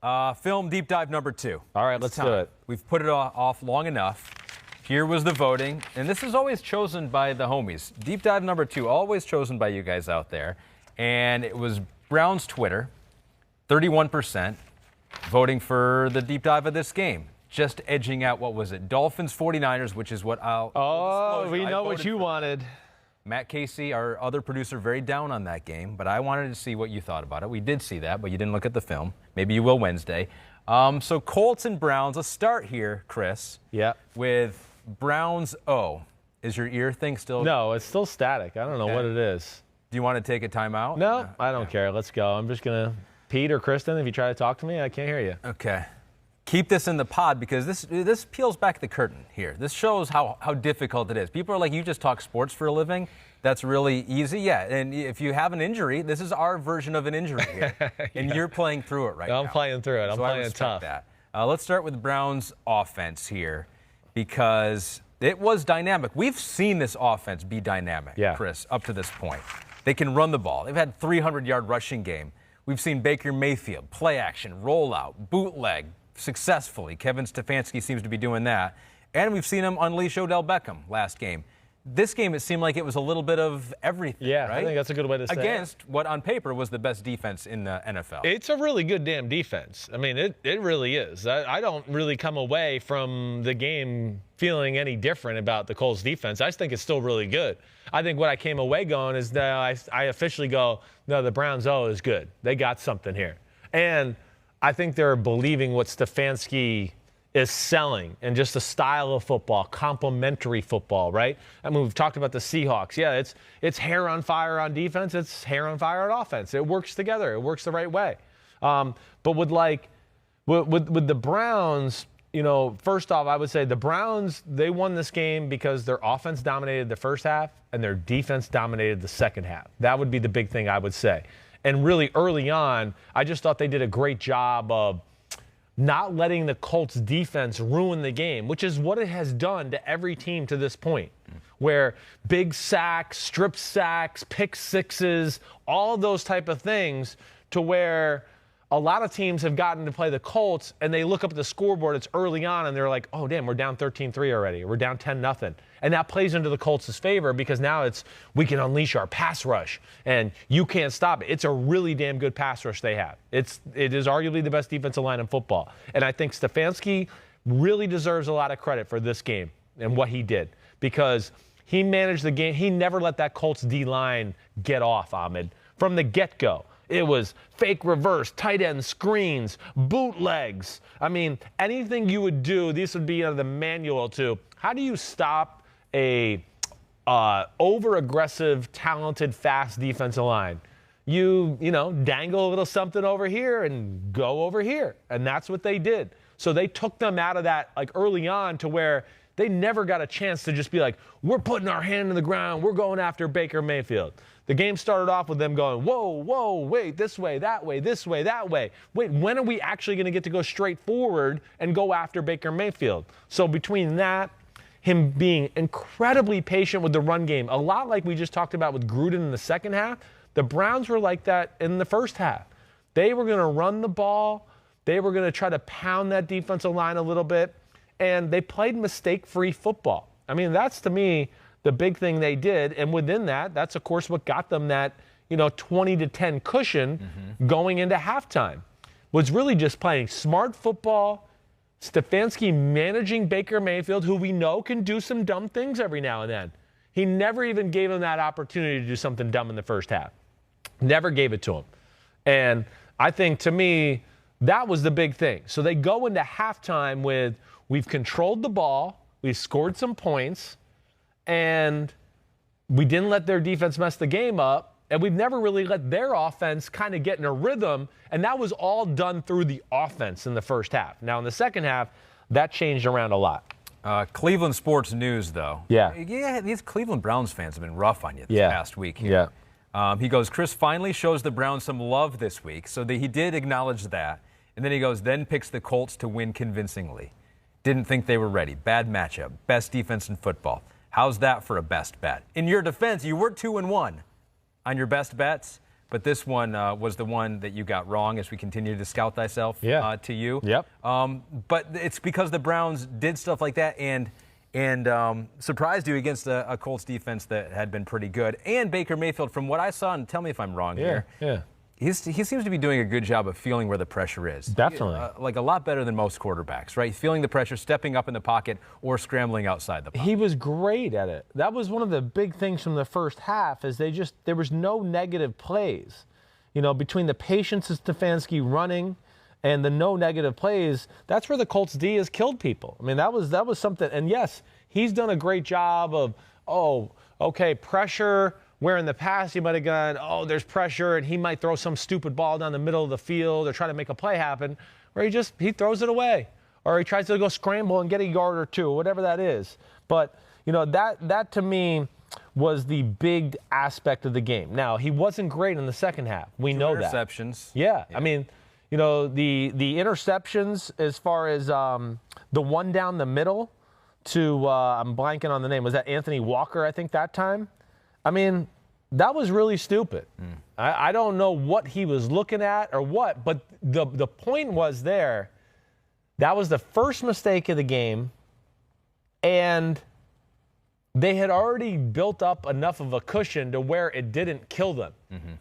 Film deep dive number 2. All right, let's do it. We've put it off long enough. Here was the voting, and this is always chosen by the homies. Deep dive number 2, always chosen by you guys out there. And it was Browns Twitter, 31% voting for the deep dive of this game. Just edging out, what was it? Dolphins 49ers, which is what I'll. Oh, we know what you wanted. Matt Casey, our other producer, very down on that game, but I wanted to see what you thought about it. We did see that, but you didn't look at the film. Maybe you will Wednesday. So Colts and Browns. Let's start here, Chris. Yeah. With Browns O. Is your ear thing still? No, it's still static. I don't know what it is. Do you want to take a timeout? No, I don't care. Let's go. I'm just going to. Pete or Kristen, if you try to talk to me, I can't hear you. Okay. Keep this in the pod because this peels back the curtain here. This shows how difficult it is. People are like, you just talk sports for a living? That's really easy. Yeah, and if you have an injury, this is our version of an injury here. And you're playing through it right now. I'm playing through it. I'm playing it tough. That. Let's start with Browns offense here because it was dynamic. We've seen this offense be dynamic, Chris, up to this point. They can run the ball. They've had 300-yard rushing game. We've seen Baker Mayfield, play action, rollout, bootleg, successfully. Kevin Stefanski seems to be doing that. And we've seen him unleash Odell Beckham last game. This game, it seemed like it was a little bit of everything, right? I think that's a good way to say it. Against what on paper was the best defense in the NFL. It's a really good damn defense. I mean, it really is. I don't really come away from the game feeling any different about the Colts defense. I just think it's still really good. I think what I came away going is that I officially go, no, the Browns O is good. They got something here. And I think they're believing what Stefanski is selling and just a style of football, complementary football, right? I mean, we've talked about the Seahawks. Yeah, it's hair on fire on defense. It's hair on fire on offense. It works together. It works the right way. But with the Browns, you know, first off, I would say the Browns, they won this game because their offense dominated the first half and their defense dominated the second half. That would be the big thing I would say. And really early on, I just thought they did a great job of not letting the Colts defense ruin the game, which is what it has done to every team to this point, where big sacks, strip sacks, pick sixes, all of those type of things, to where a lot of teams have gotten to play the Colts and they look up at the scoreboard, it's early on, and they're like, oh, damn, we're down 13-3 already. We're down 10-0. And that plays into the Colts' favor because now we can unleash our pass rush and you can't stop it. It's a really damn good pass rush they have. It is arguably the best defensive line in football. And I think Stefanski really deserves a lot of credit for this game and what he did because he managed the game. He never let that Colts D-line get off, Ahmed, from the get-go. It was fake reverse, tight end screens, bootlegs. I mean, anything you would do, these would be out of the manual to how do you stop a over-aggressive, talented, fast defensive line? You dangle a little something over here and go over here. And that's what they did. So they took them out of that like early on to where they never got a chance to just be like, we're putting our hand in the ground. We're going after Baker Mayfield. The game started off with them going, whoa, wait, this way, that way, this way, that way. Wait, when are we actually going to get to go straight forward and go after Baker Mayfield? So between that, him being incredibly patient with the run game, a lot like we just talked about with Gruden in the second half, the Browns were like that in the first half. They were going to run the ball. They were going to try to pound that defensive line a little bit, and they played mistake-free football. I mean, that's, to me, the big thing they did, and within that, that's, of course, what got them that, 20-10 cushion going into halftime, was really just playing smart football, Stefanski managing Baker Mayfield, who we know can do some dumb things every now and then. He never even gave him that opportunity to do something dumb in the first half. Never gave it to him. And I think, to me, that was the big thing. So they go into halftime with, we've controlled the ball, we've scored some points, and we didn't let their defense mess the game up, and we've never really let their offense kind of get in a rhythm, and that was all done through the offense in the first half. Now, in the second half, that changed around a lot. Cleveland Sports News, though. Yeah, these Cleveland Browns fans have been rough on you this past week here. He goes, Chris finally shows the Browns some love this week, so he did acknowledge that. And then he goes, then picks the Colts to win convincingly. Didn't think they were ready. Bad matchup. Best defense in football. How's that for a best bet? In your defense, you were 2-1 on your best bets, but this one was the one that you got wrong as we continue to scout thyself to you. Yep. But it's because the Browns did stuff like that and surprised you against a Colts defense that had been pretty good. And Baker Mayfield, from what I saw, and tell me if I'm wrong here. Yeah. He seems to be doing a good job of feeling where the pressure is. Definitely. Like a lot better than most quarterbacks, right? Feeling the pressure, stepping up in the pocket, or scrambling outside the pocket. He was great at it. That was one of the big things from the first half is there was no negative plays. You know, between the patience of Stefanski running and the no negative plays, that's where the Colts D has killed people. I mean, that was something. And yes, he's done a great job of, pressure. Where in the past he might have gone, there's pressure, and he might throw some stupid ball down the middle of the field or try to make a play happen, where he throws it away. Or he tries to go scramble and get a yard or two, whatever that is. But, you know, that to me was the big aspect of the game. Now, he wasn't great in the second half. We know that. Interceptions. Yeah. I mean, you know, the interceptions as far as the one down the middle to, I'm blanking on the name. Was that Anthony Walker, I think, that time? I mean, that was really stupid. I don't know what he was looking at or what, but the point was there, that was the first mistake of the game, and they had already built up enough of a cushion to where it didn't kill them.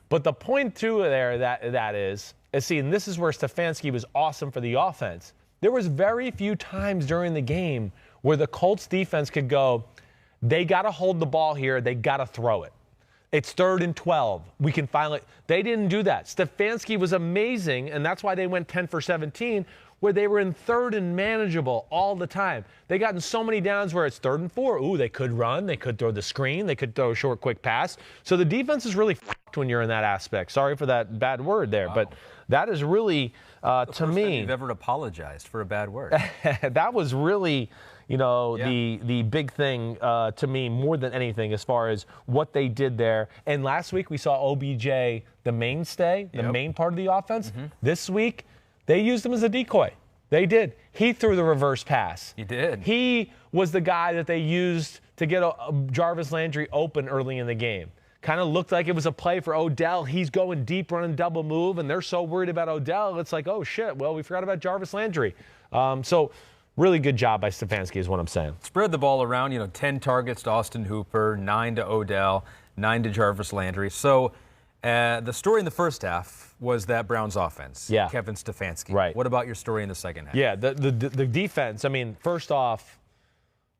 But the point, too, there that is see, and this is where Stefanski was awesome for the offense. There was very few times during the game where the Colts defense could go, they got to hold the ball here. They got to throw it. It's 3rd and 12. We can finally. They didn't do that. Stefanski was amazing, and that's why they went 10 for 17, where they were in 3rd and manageable all the time. They got in so many downs where it's 3rd and 4. Ooh, they could run. They could throw the screen. They could throw a short, quick pass. So the defense is really f***ed when you're in that aspect. Sorry for that bad word there, but that is really, to me. First time you've ever apologized for a bad word. That was really. You know, the big thing to me more than anything as far as what they did there. And last week we saw OBJ, the mainstay, the main part of the offense. This week they used him as a decoy. They did. He threw the reverse pass. He did. He was the guy that they used to get Jarvis Landry open early in the game. Kind of looked like it was a play for Odell. He's going deep, running double move, and they're so worried about Odell. It's like, oh, shit, well, we forgot about Jarvis Landry. Really good job by Stefanski is what I'm saying. Spread the ball around, 10 targets to Austin Hooper, 9 to Odell, 9 to Jarvis Landry. So the story in the first half was that Browns offense. Yeah. Kevin Stefanski. Right. What about your story in the second half? Yeah, the defense. I mean, first off,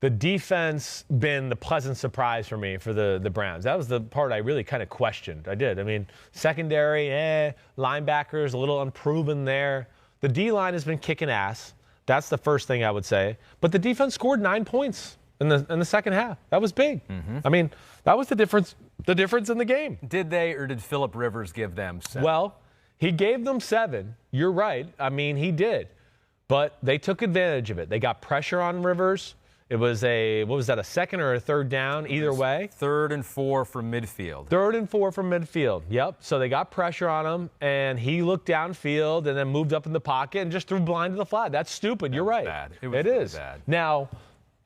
the defense been the pleasant surprise for me for the Browns. That was the part I really kind of questioned. I did. I mean, secondary, linebackers, a little unproven there. The D-line has been kicking ass. That's the first thing I would say. But the defense scored 9 points in the second half. That was big. I mean, that was the difference in the game. Did they, or did Phillip Rivers give them 7? Well, he gave them 7. You're right. I mean, he did. But they took advantage of it. They got pressure on Rivers. It was a 2nd or a 3rd down, either way. 3rd and 4 from midfield. 3rd and 4 from midfield, yep. So they got pressure on him, and he looked downfield and then moved up in the pocket and just threw blind to the flat. That's stupid. You're right. Bad. It is. Bad. Now,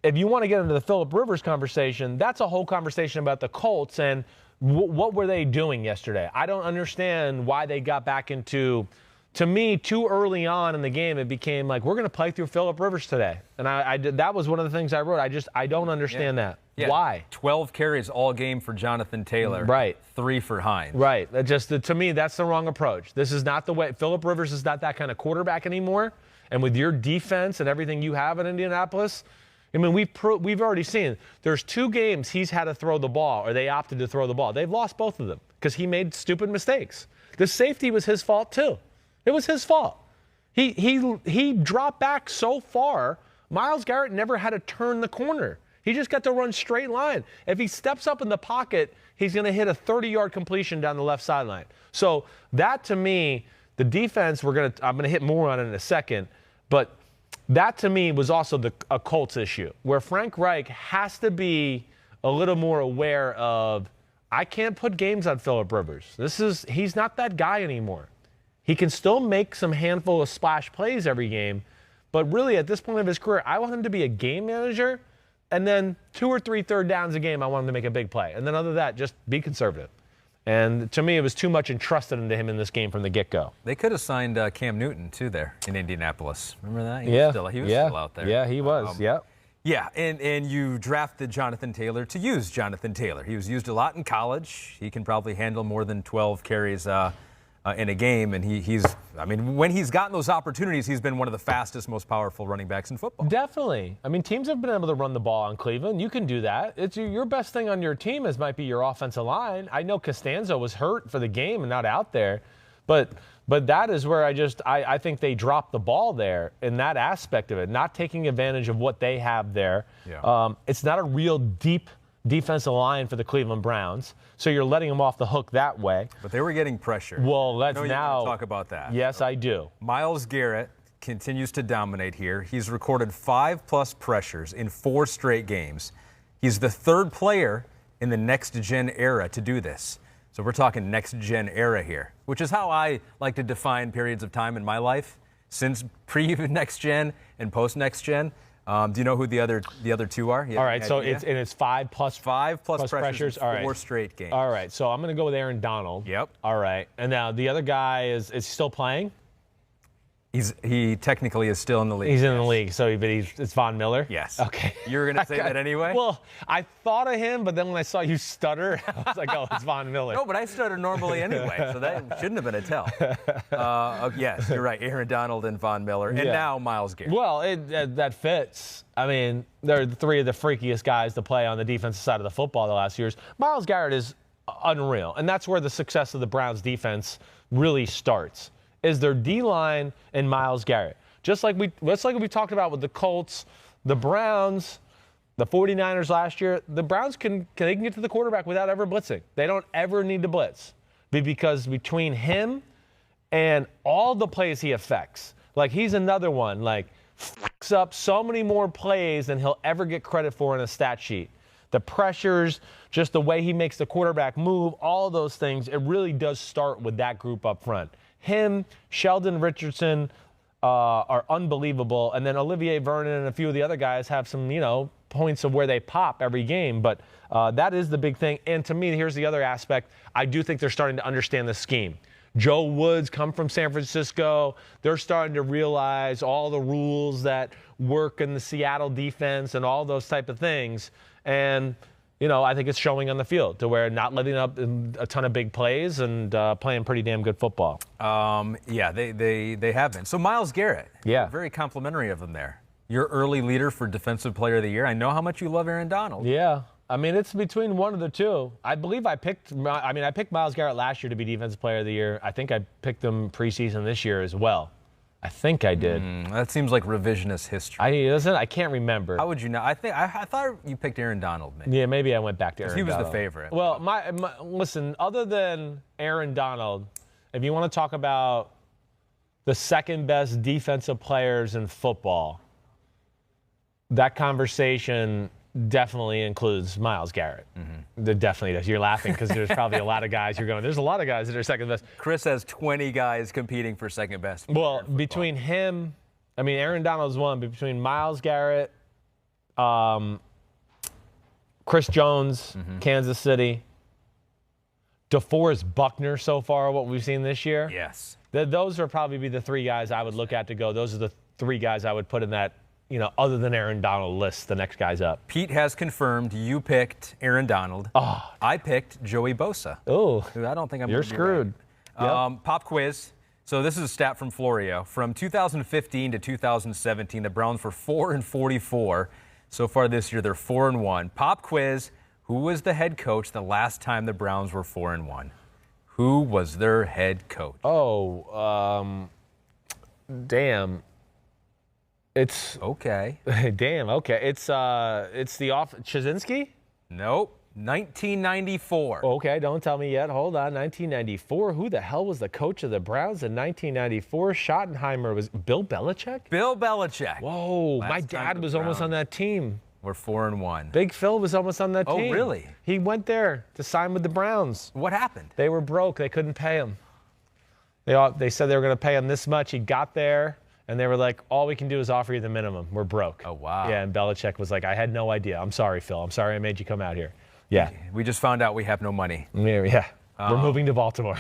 if you want to get into the Phillip Rivers conversation, that's a whole conversation about the Colts and what were they doing yesterday. I don't understand why they got back into – to me, too early on in the game, it became like, we're going to play through Phillip Rivers today. And I did. That was one of the things I wrote. I don't understand that. Yeah. Why? 12 carries all game for Jonathan Taylor. Right. 3 for Hines. Right. To me, that's the wrong approach. This is not the way. Phillip Rivers is not that kind of quarterback anymore. And with your defense and everything you have in Indianapolis, I mean, we've already seen there's 2 games he's had to throw the ball, or they opted to throw the ball. They've lost both of them because he made stupid mistakes. The safety was his fault, too. It was his fault. He dropped back so far, Myles Garrett never had to turn the corner. He just got to run straight line. If he steps up in the pocket, he's going to hit a 30-yard completion down the left sideline. So that, to me, the defense, I'm going to hit more on it in a second, but that, to me, was also a Colts issue, where Frank Reich has to be a little more aware of, I can't put games on Phillip Rivers. He's not that guy anymore. He can still make some handful of splash plays every game, but really at this point of his career, I want him to be a game manager, and then 2 or 3 third downs a game, I want him to make a big play. And then other than that, just be conservative. And to me, it was too much entrusted into him in this game from the get-go. They could have signed Cam Newton, too, there in Indianapolis. Remember that? He was still out there. Yeah, he was. Yeah, and you drafted Jonathan Taylor to use Jonathan Taylor. He was used a lot in college. He can probably handle more than 12 carries in a game, and when he's gotten those opportunities, he's been one of the fastest, most powerful running backs in football. Definitely. I mean, teams have been able to run the ball on Cleveland. You can do that. It's your best thing on your team might be your offensive line. I know Costanzo was hurt for the game and not out there, but that is where I think they dropped the ball there in that aspect of it, not taking advantage of what they have there. Yeah. It's not a real deep defensive line for the Cleveland Browns, so you're letting them off the hook that way. But they were getting pressure. Well, let's now now talk about that. Yes, I do. Myles Garrett continues to dominate here. He's recorded 5+ pressures in 4 straight games. He's the 3rd player in the next-gen era to do this. So we're talking next-gen era here, which is how I like to define periods of time in my life, since pre-next-gen and post-next-gen. Do you know who the other 2 are? All right, so it's 5+ pressures in 4 All right. straight games. All right, so I'm going to go with Aaron Donald. Yep. All right, and now the other guy is still playing? He technically is still in the league. He's in the league, so it's Von Miller? Yes. Okay. You were going to say that anyway? Well, I thought of him, but then when I saw you stutter, I was like, oh, it's Von Miller. No, but I stutter normally anyway, so that shouldn't have been a tell. Yes, you're right. Aaron Donald and Von Miller, and now Myles Garrett. Well, that fits. I mean, they're 3 of the freakiest guys to play on the defensive side of the football the last years. Myles Garrett is unreal, and that's where the success of the Browns defense really starts. Is their D-line and Myles Garrett. Just like we talked about with the Colts, the Browns, the 49ers last year, the Browns can get to the quarterback without ever blitzing. They don't ever need to blitz because between him and all the plays he affects, like he's another one, like fucks up so many more plays than he'll ever get credit for in a stat sheet. The pressures, just the way he makes the quarterback move, all of those things, it really does start with that group up front. Him, Sheldon Richardson are unbelievable. And then Olivier Vernon and a few of the other guys have some, points of where they pop every game. But that is the big thing. And to me, here's the other aspect. I do think they're starting to understand the scheme. Joe Woods come from San Francisco. They're starting to realize all the rules that work in the Seattle defense and all those type of things. And I think it's showing on the field to where not letting up a ton of big plays and playing pretty damn good football. Yeah, they have been. So Myles Garrett, very complimentary of them there. Your early leader for Defensive Player of the Year. I know how much you love Aaron Donald. Yeah, I mean it's between one of the two. I believe I picked Myles Garrett last year to be Defensive Player of the Year. I think I picked him preseason this year as well. I think I did. That seems like revisionist history. I can't remember. How would you know? I thought you picked Aaron Donald. Maybe. Yeah, maybe I went back to Aaron Donald. He was the favorite. Well, listen, other than Aaron Donald, if you want to talk about the second best defensive players in football, that conversation definitely includes Myles Garrett. It definitely does. You're laughing because there's probably a lot of guys you're going, there's a lot of guys that are second best. Chris has 20 guys competing for second best. Well, between him, Aaron Donald's one, but between Myles Garrett, Chris Jones, Kansas City, DeForest Buckner so far, what we've seen this year. Yes. Those would probably be the 3 guys I would look at to go. Those are the 3 guys I would put in that, other than Aaron Donald list, the next guy's up. Pete has confirmed you picked Aaron Donald. Oh. I picked Joey Bosa. Oh. Who I don't think I'm You're screwed. Right. Yep. Pop quiz. So this is a stat from Florio. From 2015 to 2017, the Browns were 4-44. So far this year, they're 4-1. Pop quiz. Who was the head coach the last time the Browns were 4-1? Who was their head coach? Oh, damn. It's okay. Damn. Okay. It's Chazinski? Nope. 1994. Okay. Don't tell me yet. Hold on. 1994. Who the hell was the coach of the Browns in 1994? Schottenheimer was Bill Belichick? Bill Belichick. Whoa. My dad was almost on that team. We're 4-1. Big Phil was almost on that team. Oh, really? He went there to sign with the Browns. What happened? They were broke. They couldn't pay him. They said they were going to pay him this much. He got there. And they were like, all we can do is offer you the minimum. We're broke. Oh, wow. Yeah, and Belichick was like, I had no idea. I'm sorry, Phil. I'm sorry I made you come out here. Yeah. We just found out we have no money. Yeah. We're moving to Baltimore.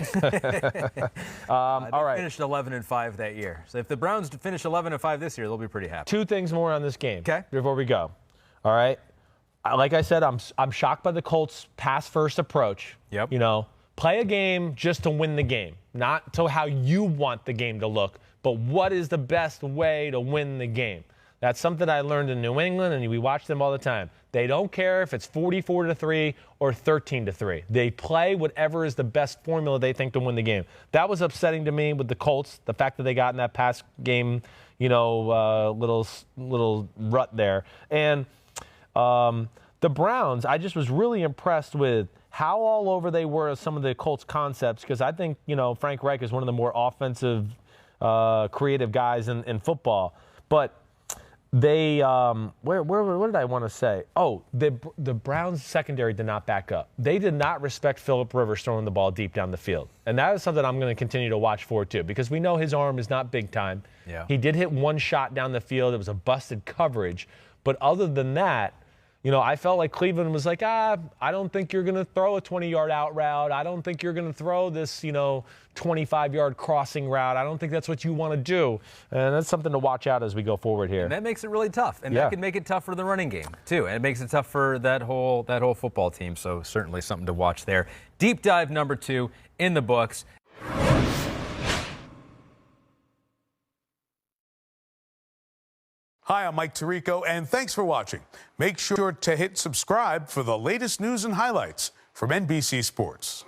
All right. Finished 11-5 that year. So if the Browns finish 11-5 this year, they'll be pretty happy. Two things more on this game. Okay. Before we go. All right. Like I said, I'm shocked by the Colts' pass-first approach. Yep. You know, play a game just to win the game, not to how you want the game to look, but what is the best way to win the game. That's something I learned in New England, and we watch them all the time. They don't care if it's 44-3 or 13-3. They play whatever is the best formula they think to win the game. That was upsetting to me with the Colts, the fact that they got in that pass game, you know, little rut there. And the Browns, I just was really impressed with how all over they were of some of the Colts concepts, because I think, you know, Frank Reich is one of the more offensive, creative guys in football. But they, what did I want to say? Oh, the Browns secondary did not back up. They did not respect Phillip Rivers throwing the ball deep down the field. And that is something I'm going to continue to watch for, too, because we know his arm is not big time. Yeah. He did hit one shot down the field. It was a busted coverage. But other than that, you know, I felt like Cleveland was like, I don't think you're going to throw a 20-yard out route. I don't think you're going to throw this, you know, 25-yard crossing route. I don't think that's what you want to do. And that's something to watch out as we go forward here. And that makes it really tough. And that can make it tough for the running game, too. And it makes it tough for that whole football team. So certainly something to watch there. Deep dive number 2 in the books. Hi, I'm Mike Tirico, and thanks for watching. Make sure to hit subscribe for the latest news and highlights from NBC Sports.